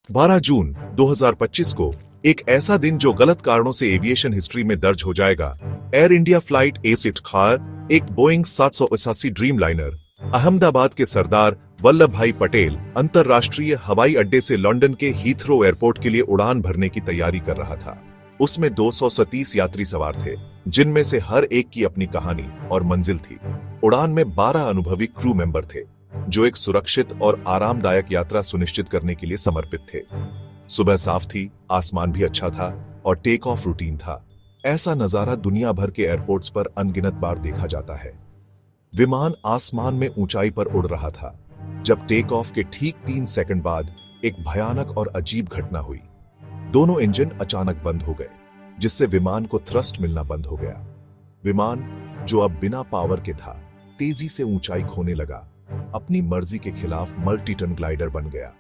12 जून 2025 को एक ऐसा दिन जो गलत कारणों से एविएशन हिस्ट्री में दर्ज हो जाएगा। एयर इंडिया फ्लाइट A6 एक बोइंग 788 ड्रीम लाइनर अहमदाबाद के सरदार वल्लभ भाई पटेल अंतरराष्ट्रीय हवाई अड्डे से लंदन के हीथ्रो एयरपोर्ट के लिए उड़ान भरने की तैयारी कर रहा था। उसमें 237 यात्री सवार थे, जिनमें से हर एक की अपनी कहानी और मंजिल थी। उड़ान में 12 अनुभवी क्रू मेंबर थे, जो एक सुरक्षित और आरामदायक यात्रा सुनिश्चित करने के लिए समर्पित थे। सुबह साफ थी, आसमान भी अच्छा था और टेक ऑफ रूटीन था। ऐसा नजारा दुनिया भर के एयरपोर्ट्स पर अनगिनत बार देखा जाता है। विमान आसमान में ऊंचाई पर उड़ रहा था जब टेक ऑफ के ठीक 3 सेकंड बाद एक भयानक और अजीब घटना हुई। दोनों इंजन अचानक बंद हो गए, जिससे विमान को थ्रस्ट मिलना बंद हो गया। विमान, जो अब बिना पावर के था, तेजी से ऊंचाई खोने लगा। अपनी मर्जी के खिलाफ मल्टी टन ग्लाइडर बन गया।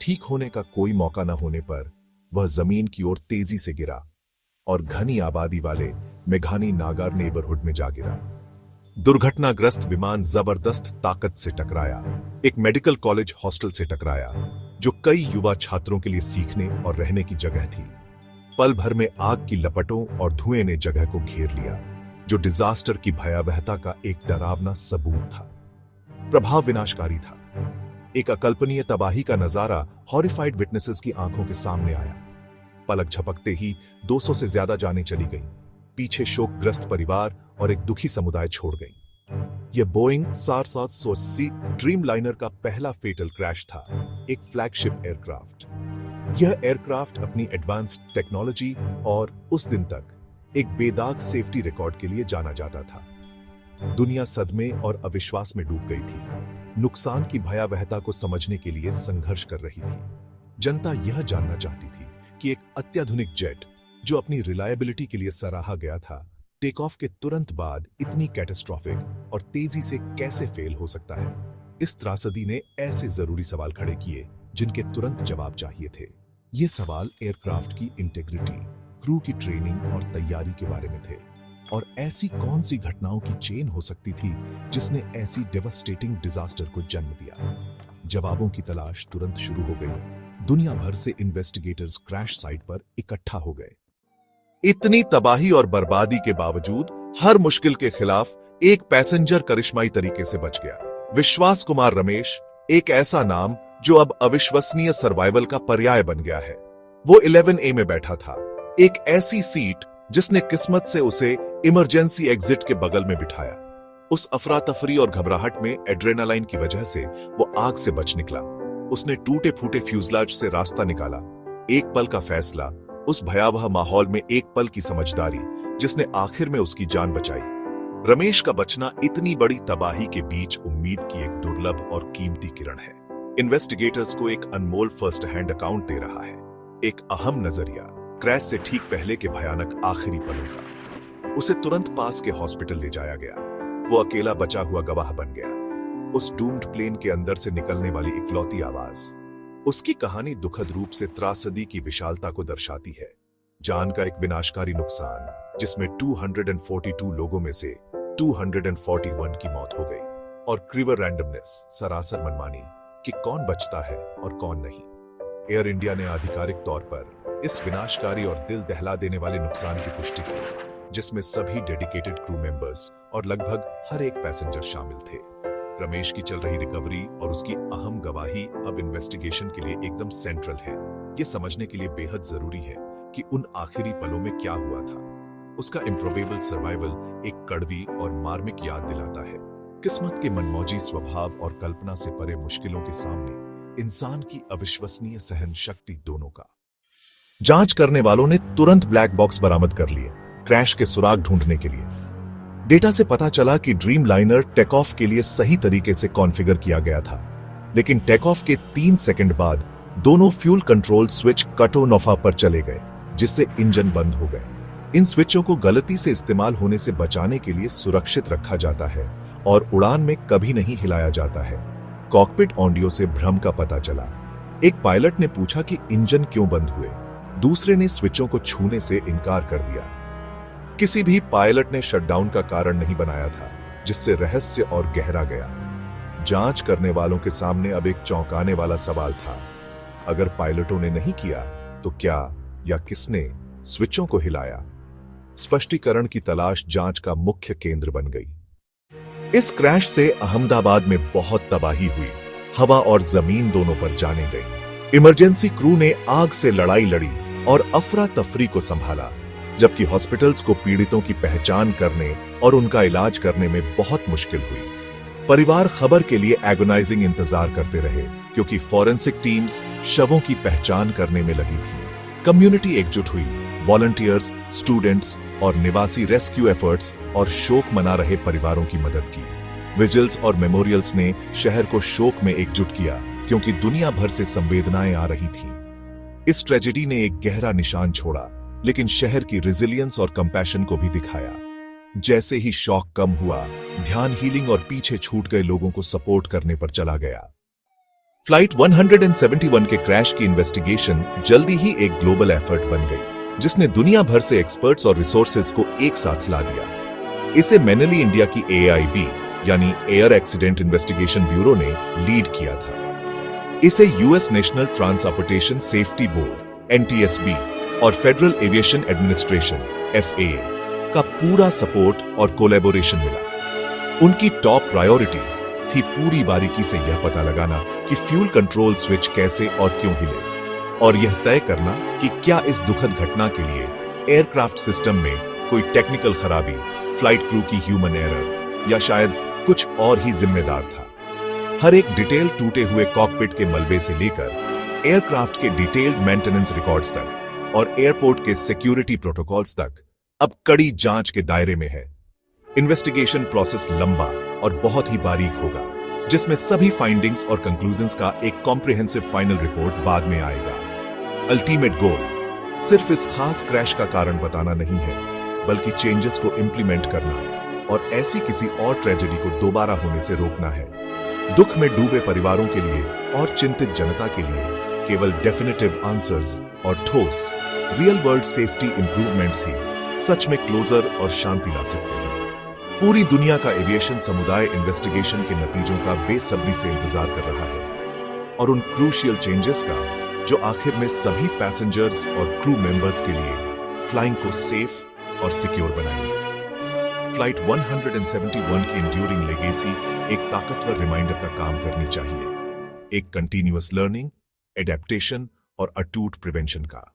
ठीक होने का कोई मौका न होने पर वह जमीन की ओर तेजी से गिरा और घनी आबादी वाले मेघानी नागर नेबरहुड में जा गिरा। दुर्घटनाग्रस्त विमान जबरदस्त ताकत से टकराया, एक मेडिकल कॉलेज हॉस्टल से टकराया, जो कई युवा छात्रों के लिए सीखने और रहने की जगह थी। पल भर में आग की लपटों और धुएं ने जगह को घेर लिया, जो डिजास्टर की भयावहता का एक डरावना सबूत था। प्रभाव विनाशकारी था। एक अकल्पनीय तबाही का नजारा हॉरिफाइड विटनेसेस की आंखों के सामने आया। पलक झपकते ही 200 से ज्यादा जानें चली गईं। पीछे शोकग्रस्त परिवार और एक दुखी समुदाय छोड़ गई। यह बोइंग 780 ड्रीम लाइनर का पहला फेटल क्रैश था, एक फ्लैगशिप एयरक्राफ्ट। यह एयरक्राफ्ट अपनी एडवांस्ड टेक्नोलॉजी और उस दिन तक एक बेदाग सेफ्टी रिकॉर्ड के लिए जाना जाता था। दुनिया सदमे और अविश्वास में डूब गई थी। नुकसान की भयावहता को समझने के लिए संघर्ष कर रही थी। जनता यह जानना चाहती थी कि एक अत्याधुनिक जेट, जो अपनी रिलायबिलिटी के लिए सराहा गया था, टेक ऑफ के तुरंत बाद इतनी कैटास्ट्रोफिक और तेजी से कैसे फेल हो सकता है। इस त्रासदी ने ऐसे जरूरी सवाल खड़े किए जिनके तुरंत जवाब चाहिए थे। ये सवाल एयरक्राफ्ट की इंटेग्रिटी, क्रू की ट्रेनिंग और तैयारी के बारे में थे, और ऐसी कौन सी घटनाओं की चेन हो सकती थी जिसने ऐसी डेवास्टेटिंग डिजास्टर को जन्म दिया। जवाबों की तलाश तुरंत शुरू हो गई। दुनिया भर से इन्वेस्टिगेटर्स क्रैश साइट पर इकट्ठा हो गए। इतनी तबाही और बर्बादी के बावजूद हर मुश्किल के खिलाफ एक पैसेंजर करिश्माई तरीके से बच गया। विश्वास कुमार रमेश, एक ऐसा नाम जो अब अविश्वसनीय सर्वाइवल का पर्याय बन गया है। वो 11A में बैठा था, एक ऐसी सीट जिसने किस्मत से उसे इमरजेंसी एग्जिट के बगल में बिठाया। उस अफरा तफरी और घबराहट में एड्रेनालाइन की वजह से वो आग से बच निकला। उसने टूटे फूटे फ्यूजलाज से रास्ता निकाला। एक पल का फैसला, उस भयावह माहौल में एक पल की समझदारी, जिसने आखिर में उसकी जान बचाई। रमेश का बचना इतनी बड़ी तबाही के बीच उम्मीद की एक दुर्लभ और कीमती किरण है। इन्वेस्टिगेटर्स को एक अनमोल फर्स्ट हैंड अकाउंट दे रहा है, एक अहम नजरिया क्रैश से ठीक पहले के भयानक आखिरी पलों का। उसे तुरंत पास के हॉस्पिटल ले जाया गया। वो अकेला बचा हुआ गवाह बन गया। उस डूम्ड प्लेन के अंदर से निकलने वाली इकलौती आवाज, उसकी कहानी दुखद रूप से त्रासदी की विशालता को दर्शाती है। जान का एक विनाशकारी नुकसान, जिसमें 242 लोगों में से 241 की मौत हो गई, और क्रीवर रैंडमनेस, सरासर मनमानी कि कौन बचता है और कौन नहीं। एयर इंडिया ने आधिकारिक तौर पर इस विनाशकारी और दिल दहला देने वाले नुकसान की पुष्टि की, जिसमें सभी डेडिकेटेड क्रू मेंबर्स और लगभग हर एक पैसेंजर शामिल थे। रमेश की चल रही रिकवरी और उसकी अहम गवाही अब इन्वेस्टिगेशन के लिए एकदम सेंट्रल है। यह समझने के लिए बेहद जरूरी है कि उन आखिरी पलों में क्या हुआ था। उसका इम्प्रोबेबल सर्वाइवल एक कड़वी और मार्मिक याद दिलाता है, किस्मत के मनमौजी स्वभाव और कल्पना से परे मुश्किलों के सामने इंसान की अविश्वसनीय सहन शक्ति दोनों का। जांच करने वालों ने तुरंत ब्लैक बॉक्स बरामद कर लिए, क्रैश के सुराग ढूंढने के लिए। डेटा से पता चला कि ड्रीम लाइनर टेक ऑफ के लिए सही तरीके से कॉन्फ़िगर किया गया था, लेकिन टेक ऑफ के 3 सेकंड बाद दोनों fuel control switch cut on off पर चले गए, जिससे इंजन बंद हो गए। इन स्विचों को गलती से इस्तेमाल होने से बचाने के लिए सुरक्षित रखा जाता है और उड़ान में कभी नहीं हिलाया जाता है। कॉकपिट ऑडियो से भ्रम का पता चला। एक पायलट ने पूछा कि इंजन क्यों बंद हुए, दूसरे ने स्विचों को छूने से इनकार कर दिया। किसी भी पायलट ने शटडाउन का कारण नहीं बनाया था, जिससे रहस्य और गहरा गया। जांच करने वालों के सामने अब एक चौंकाने वाला सवाल था, अगर पायलटों ने नहीं किया तो क्या या किसने स्विचों को हिलाया? स्पष्टीकरण की तलाश जांच का मुख्य केंद्र बन गई। इस क्रैश से अहमदाबाद में बहुत तबाही हुई, हवा और जमीन दोनों पर जाने गई। इमरजेंसी क्रू ने आग से लड़ाई लड़ी और अफरा तफरी को संभाला, जबकि हॉस्पिटल्स को पीड़ितों की पहचान करने और उनका इलाज करने में बहुत मुश्किल हुई। परिवार खबर के लिए एगोनाइजिंग इंतजार करते रहे, क्योंकि फॉरेंसिक टीम्स शवों की पहचान करने में लगी थी। कम्युनिटी एकजुट हुई, वॉलंटियर्स, स्टूडेंट्स और निवासी रेस्क्यू एफर्ट्स और शोक मना रहे परिवारों की मदद की। विजिल्स और मेमोरियल्स ने शहर को शोक में एकजुट किया, क्योंकि दुनिया भर से संवेदनाएं आ रही थीं। इस ट्रेजेडी ने एक गहरा निशान छोड़ा, लेकिन शहर की रेजिलियंस और कंपैशन को भी दिखाया। जैसे ही शॉक कम हुआ, ध्यान हीलिंग और पीछे छूट गए लोगों को सपोर्ट करने पर चला गया। फ्लाइट 171 के क्रैश की इन्वेस्टिगेशन जल्दी ही एक ग्लोबल एफर्ट बन गई, जिसने दुनिया भर से एक्सपर्ट्स और रिसोर्सेज को एक साथ ला दिया। इसे मैनली इंडिया की AIB यानी एयर एक्सीडेंट इन्वेस्टिगेशन ब्यूरो ने लीड किया था। इसे US national transportation safety board NTSB और फेडरल एविएशन एडमिनिस्ट्रेशन FAA का पूरा सपोर्ट और कोलैबोरेशन मिला। उनकी टॉप प्रायोरिटी थी पूरी बारीकी से यह पता लगाना कि फ्यूल कंट्रोल स्विच कैसे और क्यों हिले, और यह तय करना कि क्या इस दुखद घटना के लिए एयरक्राफ्ट सिस्टम में कोई टेक्निकल खराबी, फ्लाइट क्रू की ह्यूमन एरर या शायद कुछ और ही जिम्मेदार था। हर एक डिटेल टूटे हुए कॉकपिट के मलबे से लेकर एयरक्राफ्ट के डिटेल्ड मेंटेनेंस रिकॉर्ड्स तक और एयरपोर्ट के सिक्योरिटी प्रोटोकॉल्स तक अब कड़ी जांच के दायरे में है। इन्वेस्टिगेशन प्रोसेस लंबा और बहुत ही बारीक होगा, जिसमें सभी फाइंडिंग्स और कंक्लूजन्स का एक कॉम्प्रिहेंसिव फाइनल रिपोर्ट बाद में आएगा। अल्टीमेट गोल सिर्फ इस खास क्रैश का कारण बताना नहीं है, बल्कि चेंजेस को इंप्लीमेंट करना और ऐसी किसी और ट्रेजेडी को दोबारा होने से रोकना है। दुख में डूबे परिवारों के लिए और चिंतित जनता के लिए केवल डेफिनेटिव आंसर्स और ठोस रियल वर्ल्ड सेफ्टी इंप्रूवमेंट्स ही सच में क्लोजर और शांति ला सकते हैं। पूरी दुनिया का एविएशन समुदाय इन्वेस्टिगेशन के नतीजों का बेसब्री से इंतजार कर रहा है और उन क्रूशियल चेंजेस का जो आखिर में सभी पैसेंजर्स और क्रू मेंबर्स के लिए फ्लाइंग को सेफ और सिक्योर बनाएंगे। फ्लाइट 171 की इंड्यूरिंग लेगेसी एक ताकतवर रिमाइंडर का काम करनी चाहिए, एक कंटिन्यूअस लर्निंग, एडेप्टेशन और अटूट प्रिवेंशन का।